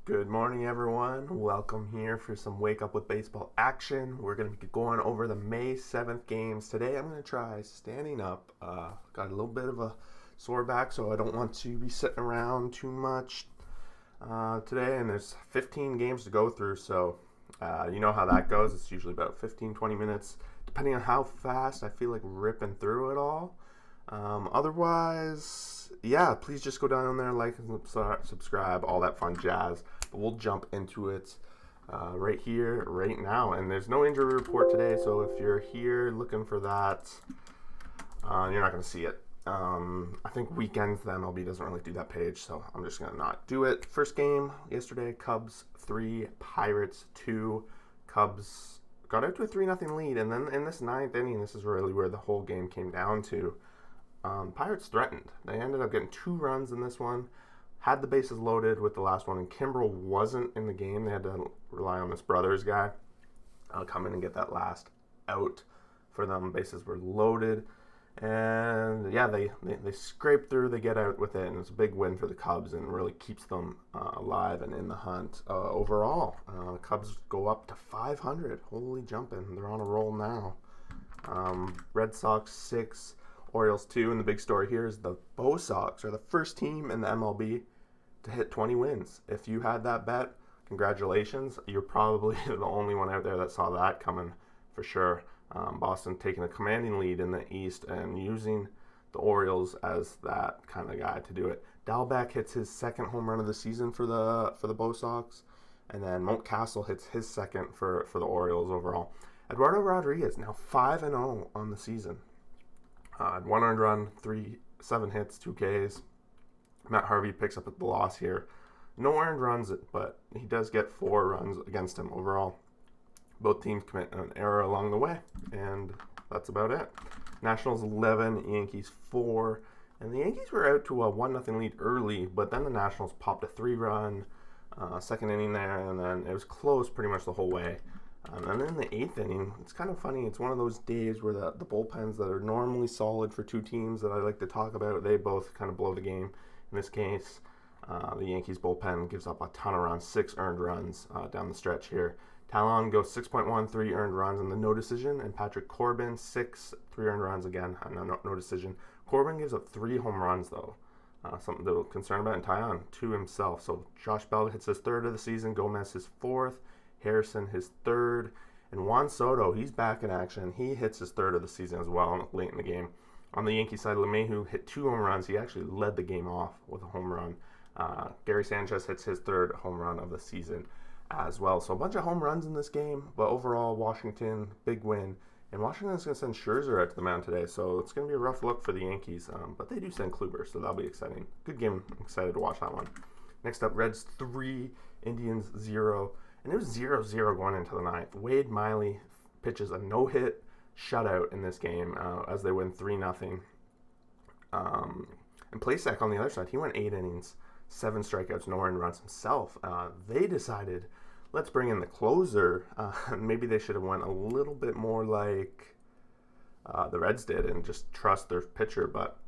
Good morning, everyone. Welcome here for some Wake Up with Baseball action. We're going to be going over the May 7th games. Today I'm going to try standing up. Got a little bit of a sore back, so I don't want to be sitting around too much today. And there's 15 games to go through, so you know how that goes. It's usually about 15-20 minutes, depending on how fast I feel like ripping through it all. Otherwise, yeah, please just go down there, like and subscribe, all that fun jazz. But we'll jump into it right here, right now. And there's no injury report today, so if you're here looking for that, you're not going to see it. I think weekends, the MLB doesn't really do that page, so I'm just going to not do it. First game yesterday, Cubs 3, Pirates 2. Cubs got out to a 3-0 lead, and then in this ninth inning, this is really where the whole game came down to. Pirates threatened. They ended up getting 2 runs in this one, had the bases loaded with the last one, and Kimbrel wasn't in the game. They had to rely on this Brothers guy come in and get that last out for them. Bases were loaded, and yeah, they scrape through, they get out with it, and it's a big win for the Cubs and really keeps them alive and in the hunt overall. Cubs go up to 500. Holy jumping. They're on a roll now. Red Sox 6, Orioles 2, and the big story here is the Bo Sox are the first team in the MLB to hit 20 wins. If you had that bet, congratulations. You're probably the only one out there that saw that coming for sure. Boston taking a commanding lead in the East and using the Orioles as that kind of guy to do it. Dalbec hits his second home run of the season for the Bo Sox, and then Mountcastle hits his second for the Orioles overall. Eduardo Rodriguez now 5-0 on the season. 1 earned run, 7 hits, 2 Ks. Matt Harvey picks up the loss here. No earned runs, but he does get 4 runs against him overall. Both teams commit an error along the way, and that's about it. Nationals 11, Yankees 4, and the Yankees were out to a 1-0 lead early, but then the Nationals popped a 3-run second inning there, and then it was close pretty much the whole way. And then in the 8th inning, it's kind of funny. It's one of those days where the bullpens that are normally solid for two teams that I like to talk about, they both kind of blow the game. In this case, the Yankees bullpen gives up a ton of runs, 6 earned runs down the stretch here. Talon goes 6.1, 3 earned runs and the no decision. And Patrick Corbin, 6, 3 earned runs again, no decision. Corbin gives up 3 home runs, though. Something to be concerned about. And Taillon, 2 himself. So Josh Bell hits his 3rd of the season. Gomez his 4th. Harrison his 3rd, and Juan Soto, he's back in action. He hits his 3rd of the season as well late in the game. On the Yankee side, LeMahieu hit 2 home runs. He actually led the game off with a home run. Gary Sanchez hits his 3rd home run of the season as well. So a bunch of home runs in this game, but overall, Washington, big win. And Washington's going to send Scherzer out to the mound today, so it's going to be a rough look for the Yankees. But they do send Kluber, so that'll be exciting. Good game. I'm excited to watch that one. Next up, Reds 3, Indians 0. And it was 0-0 going into the 9th. Wade Miley pitches a no-hit shutout in this game as they win 3-0. And Plesac on the other side, he went 8 innings, 7 strikeouts, no earned runs himself. They decided, let's bring in the closer. Maybe they should have went a little bit more like the Reds did and just trust their pitcher, but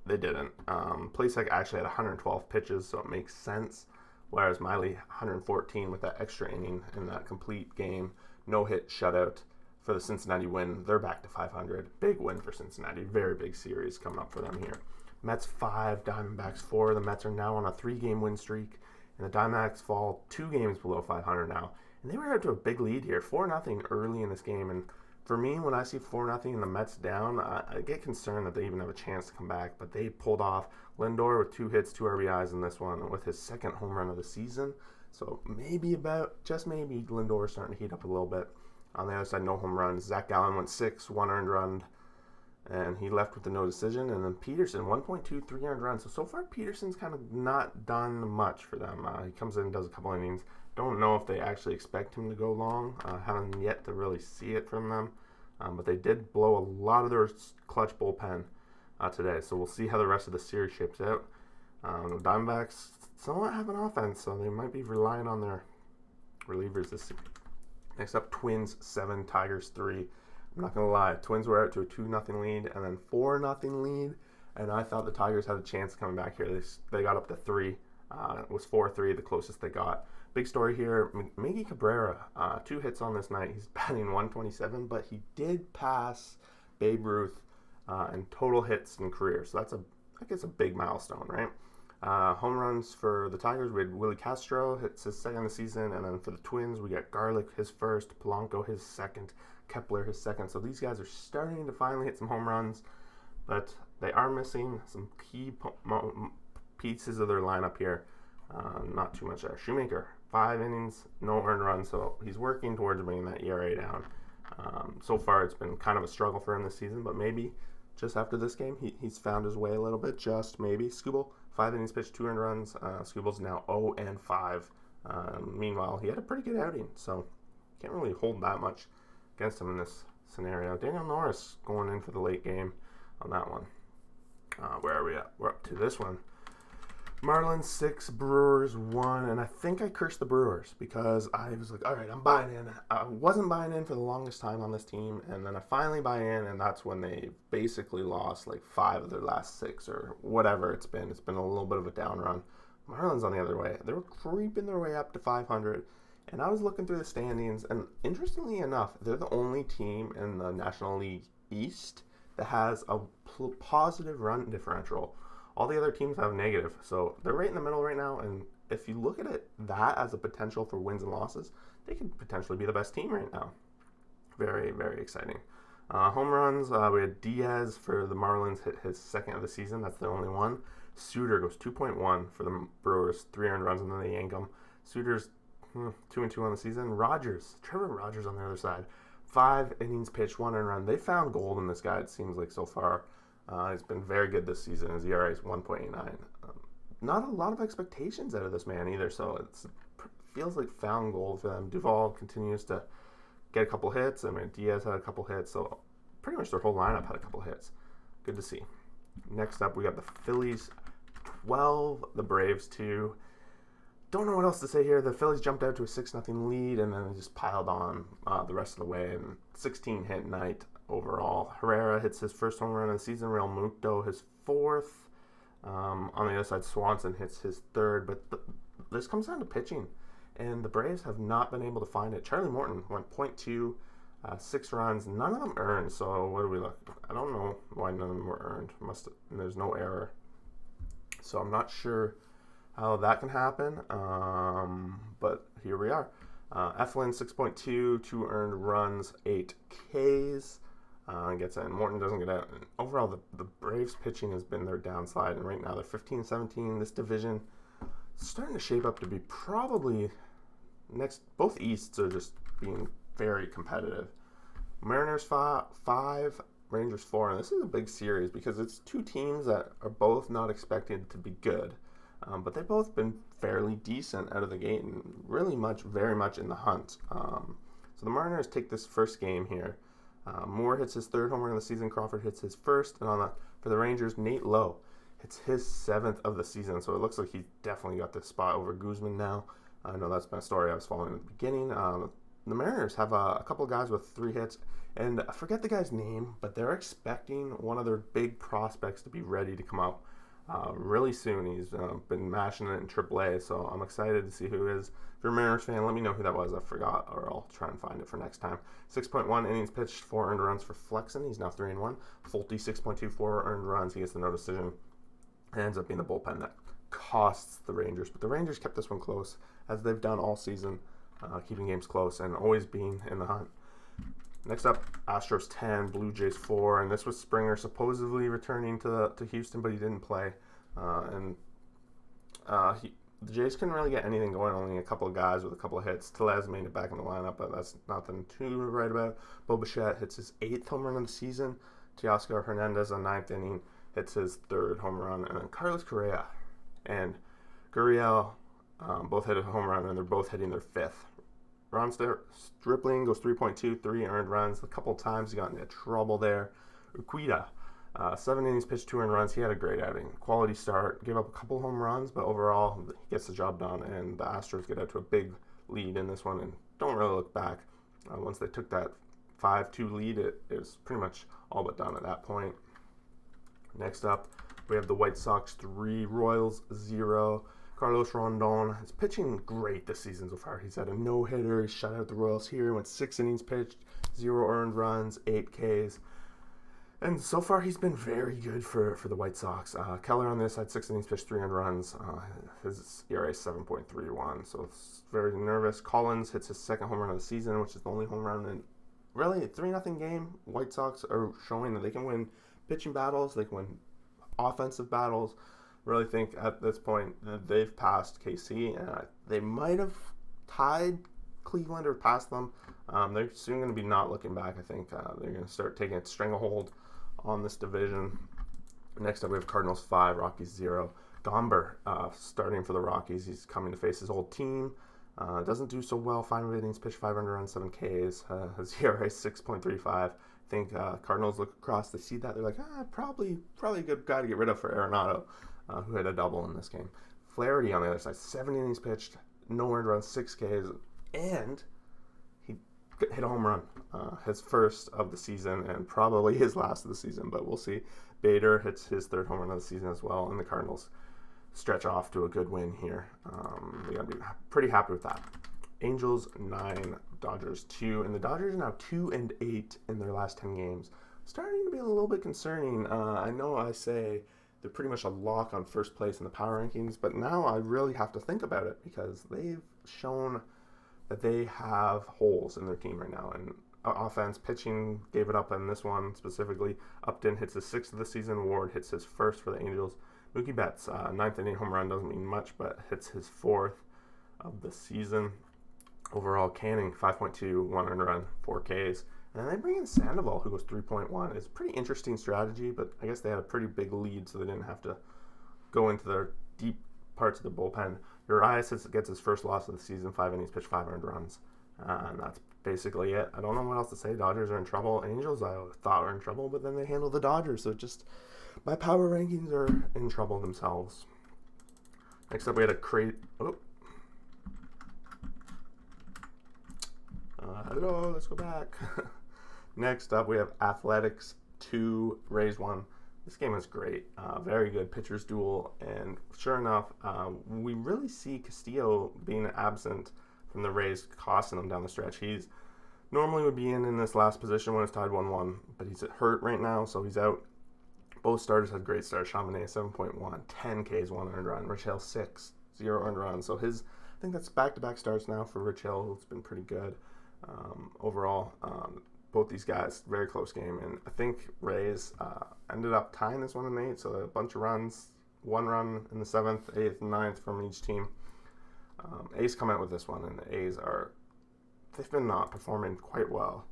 they didn't. Plesac actually had 112 pitches, so it makes sense. Whereas Miley, 114 with that extra inning in that complete game. No-hit shutout for the Cincinnati win. They're back to 500. Big win for Cincinnati. Very big series coming up for them here. Mets 5, Diamondbacks 4. The Mets are now on a 3-game win streak. And the Diamondbacks fall 2 games below 500 now. And they were out to a big lead here. 4-0 early in this game. And for me, when I see 4-0 and the Mets down, I get concerned that they even have a chance to come back. But they pulled off. Lindor with 2 hits, 2 RBIs in this one with his 2nd home run of the season. So just maybe Lindor is starting to heat up a little bit. On the other side, no home runs. Zach Gallen went 6, 1 earned run, and he left with the no decision. And then Peterson, 1.2, 3 earned runs. So far, Peterson's kind of not done much for them. He comes in and does a couple innings. Don't know if they actually expect him to go long. Haven't yet to really see it from them. But they did blow a lot of their clutch bullpen today. So we'll see how the rest of the series shapes out. The Diamondbacks somewhat have an offense, so they might be relying on their relievers this series. Next up, Twins 7, Tigers 3. I'm not going to lie. Twins were out to a 2-0 lead and then 4-0 lead. And I thought the Tigers had a chance coming back here. They got up to 3 It was 4-3, the closest they got. Big story here, Miggy Cabrera, 2 hits on this night. He's batting 127, but he did pass Babe Ruth in total hits in career. So I guess a big milestone, right? Home runs for the Tigers, we had Willie Castro, hits his second of the season, and then for the Twins, we got Garlick, his first, Polanco, his second, Kepler, his second. So these guys are starting to finally hit some home runs, but they are missing some key pieces of their lineup here. Not too much there. Shoemaker, 5 innings, no earned runs, so he's working towards bringing that ERA down. So far, it's been kind of a struggle for him this season, but maybe just after this game, he's found his way a little bit, just maybe. Skubal, 5 innings pitched, 2 earned runs. Skubal's now 0-5. Meanwhile, he had a pretty good outing, so can't really hold that much against him in this scenario. Daniel Norris going in for the late game on that one. Where are we at? We're up to this one. Marlins 6, Brewers 1, and I think I cursed the Brewers because I was like, all right, I'm buying in. I wasn't buying in for the longest time on this team, and then I finally buy in, and that's when they basically lost like 5 of their last 6 or whatever it's been. It's been a little bit of a down run. Marlins on the other way. They were creeping their way up to 500, and I was looking through the standings, and interestingly enough, they're the only team in the National League East that has a positive run differential. All the other teams have negative, so they're right in the middle right now, and if you look at that as a potential for wins and losses, they could potentially be the best team right now. Very, very exciting. Home runs, we had Diaz for the Marlins, hit his second of the season. That's the only one. Suter goes 2.1 for the Brewers, 3 earned runs, and then they yank him. Suter's 2-2 on the season. Trevor Rogers on the other side, 5 innings pitched, 1 earned run. They found gold in this guy, it seems like, so far. He's been very good this season. His ERA is 1.89. Not a lot of expectations out of this man either, so it feels like found gold for them. Duvall continues to get a couple hits. I mean, Diaz had a couple hits, so pretty much their whole lineup had a couple hits. Good to see. Next up, we got the Phillies 12, the Braves 2. Don't know what else to say here. The Phillies jumped out to a 6-0 lead, and then they just piled on the rest of the way. And 16-hit night overall. Herrera hits his first home run of the season. Real Muto his 4th. On the other side, Swanson hits his 3rd. But this comes down to pitching, and the Braves have not been able to find it. Charlie Morton went .2, 6 runs. None of them earned. So what do we look? I don't know why none of them were earned. There's no error. So I'm not sure how that can happen. But here we are. Eflin 6.2, 2 earned runs, 8 Ks. Gets in. Morton doesn't get out. And overall, the Braves pitching has been their downside, and right now they're 15-17. This division is starting to shape up to be probably next. Both Easts are just being very competitive. Mariners 5, Rangers 4, and this is a big series because it's 2 teams that are both not expected to be good, but they've both been fairly decent out of the gate and really very much in the hunt. So the Mariners take this first game here. Moore hits his 3rd home run of the season. Crawford hits his 1st. And for the Rangers, Nate Lowe hits his 7th of the season. So it looks like he's definitely got this spot over Guzman now. I know that's been a story I was following at the beginning. The Mariners have a couple of guys with 3 hits. And I forget the guy's name, but they're expecting one of their big prospects to be ready to come up really soon. He's been mashing it in AAA, so I'm excited to see who it is. If you're a Mariners fan, let me know who that was. I forgot, or I'll try and find it for next time. 6.1 innings pitched, 4 earned runs for Flexen. He's now 3-1. Fulte 6.2, 4 earned runs. He gets the no decision. It ends up being the bullpen that costs the Rangers, but the Rangers kept this one close, as they've done all season, keeping games close and always being in the hunt. Next up, Astros 10, Blue Jays 4, and this was Springer supposedly returning to Houston, but he didn't play. The Jays couldn't really get anything going, only a couple of guys with a couple of hits. Telez made it back in the lineup, but that's nothing to write about. Bo Bichette hits his 8th home run of the season. Teoscar Hernandez on 9th inning hits his 3rd home run. And then Carlos Correa and Gurriel both hit a home run, and they're both hitting their 5th. Ron Stripling goes 3.2, 3 earned runs. A couple of times he got into trouble there. Urquidy, 7 innings pitched, 2 earned runs. He had a great outing. Quality start. Gave up a couple home runs, but overall he gets the job done, and the Astros get out to a big lead in this one and don't really look back. Once they took that 5-2 lead, it was pretty much all but done at that point. Next up, we have the White Sox 3, Royals 0. Carlos Rondon is pitching great this season so far. He's had a no-hitter. He shut out the Royals here. Went 6 innings pitched, 0 earned runs, 8 Ks. And so far, he's been very good for the White Sox. Keller on this had 6 innings pitched, 3 earned runs. His ERA is 7.31, so it's very nervous. Collins hits his second home run of the season, which is the only home run in really a 3-0 game. White Sox are showing that they can win pitching battles. They can win offensive battles. Really think at this point that they've passed KC, and they might have tied Cleveland or passed them. They're soon going to be not looking back. I think they're going to start taking a stranglehold on this division. Next up, we have Cardinals 5, Rockies 0. Gomber starting for the Rockies. He's coming to face his old team. Doesn't do so well. 5 innings pitched, 500 runs, 7 Ks. His ERA is 6.35. I think Cardinals look across, they see that, they're like, probably a good guy to get rid of for Arenado, who had a double in this game. Flaherty on the other side, 7 innings pitched, no earned runs, 6 Ks, and he hit a home run. His first of the season and probably his last of the season, but we'll see. Bader hits his 3rd home run of the season as well, and the Cardinals stretch off to a good win here. They got to be pretty happy with that. Angels 9, Dodgers 2, and the Dodgers are now 2-8 in their last 10 games. Starting to be a little bit concerning. I know I say they're pretty much a lock on first place in the power rankings, but now I really have to think about it because they've shown that they have holes in their team right now. And offense, pitching gave it up in this one specifically. Upton hits his 6th of the season. Ward hits his 1st for the Angels. Mookie Betts, 9th inning home run, doesn't mean much, but hits his 4th of the season. Overall, Canning, 5.2, 1 earned run, 4 Ks. And then they bring in Sandoval, who goes 3.1. It's a pretty interesting strategy, but I guess they had a pretty big lead, so they didn't have to go into their deep parts of the bullpen. Urias gets his first loss of the season, 5 innings pitched, 5 earned runs. And that's basically it. I don't know what else to say. Dodgers are in trouble. Angels, I thought were in trouble, but then they handled the Dodgers. So just my power rankings are in trouble themselves. Next up, we had a hello, let's go back. Next up, we have Athletics 2, Rays 1. This game was great. Very good pitchers duel. And sure enough, we really see Castillo being absent from the Rays costing them down the stretch. He's normally would be in this last position when it's tied 1-1, but he's hurt right now, so he's out. Both starters had great starts. Chamonix 7.1, 10 Ks, 1 earned run. Rich Hill 6, 0 earned run. So I think that's back-to-back starts now for Rich Hill. It's been pretty good. Overall, both these guys, very close game. And I think Rays ended up tying this one in 8, so a bunch of runs, 1 run in the 7th, 8th, and 9th from each team. A's come out with this one, and the A's they've been not performing quite well.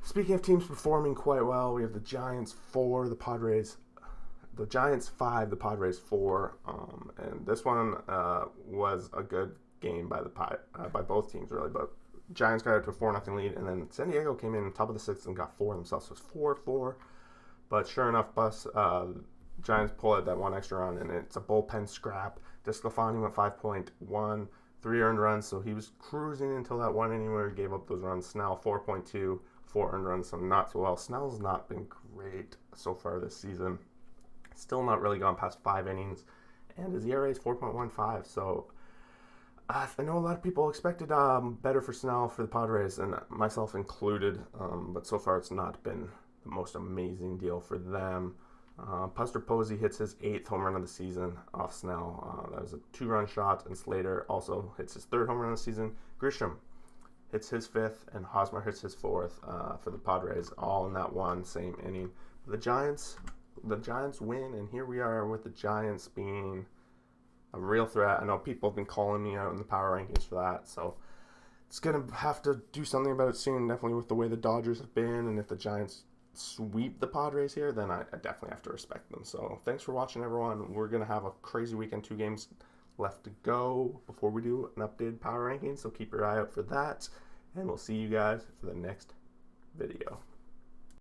Speaking of teams performing quite well, we have the Giants 4, the Giants 5, the Padres 4, and this one was a good game by both teams really, but Giants got out to a 4-0 lead, and then San Diego came in top of the 6th and got 4 themselves, so it was 4-4, but sure enough, Giants pull out that 1 extra run, and it's a bullpen scrap. DeSclafani went 5.1, 3 earned runs, so he was cruising until that 1 inning where he gave up those runs. Snell 4.2, 4 earned runs, so not so well. Snell's not been great so far this season. Still not really gone past 5 innings, and his ERA is 4.15, so I know a lot of people expected better for Snell for the Padres, and myself included, but so far it's not been the most amazing deal for them. Buster Posey hits his 8th home run of the season off Snell. That was a 2-run shot, and Slater also hits his 3rd home run of the season. Grisham hits his 5th, and Hosmer hits his 4th for the Padres, all in that one same inning. The Giants win, and here we are with the Giants being a real threat. I know people have been calling me out in the power rankings for that, so it's going to have to do something about it soon, definitely with the way the Dodgers have been, and if the Giants sweep the Padres here, then I definitely have to respect them. So thanks for watching, everyone. We're going to have a crazy weekend, 2 games left to go before we do an updated power ranking, so keep your eye out for that, and we'll see you guys for the next video.